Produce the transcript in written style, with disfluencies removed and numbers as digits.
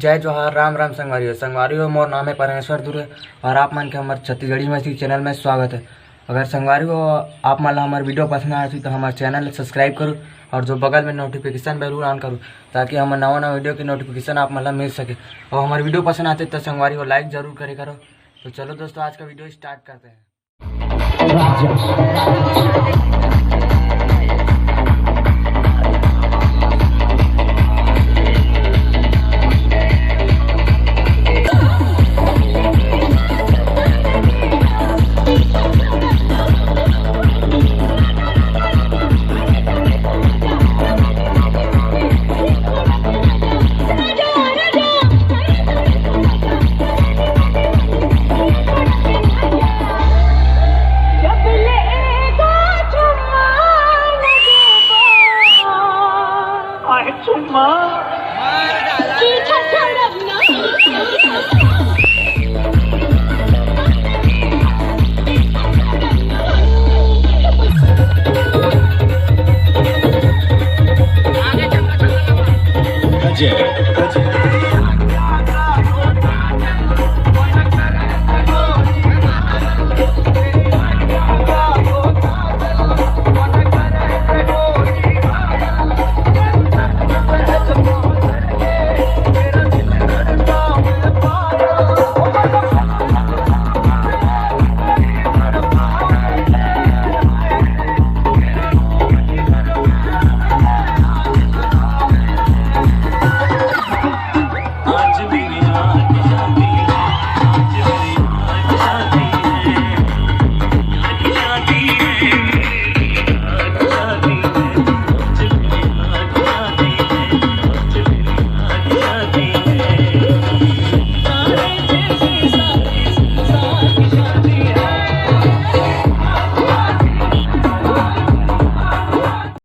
जय जोहार, राम राम संगवारियों मोर नाम है परमेश्वर दुरे और आप मन के हमारे छत्तीसगढ़ी में चैनल में स्वागत है। अगर संगवारियों आप मन हमारे वीडियो पसंद आए तो हमारे चैनल सब्सक्राइब करो और जो बगल में नोटिफिकेशन बेल ऑन करो ताकि हमारे नवा वीडियो की नोटिफिकेशन आप मतलब मिल सके। और हमारे वीडियो पसंद आते तो संगवारियों लाइक जरूर करे करो। तो चलो दोस्तों आज का वीडियो स्टार्ट करते हैं। Gadhiya.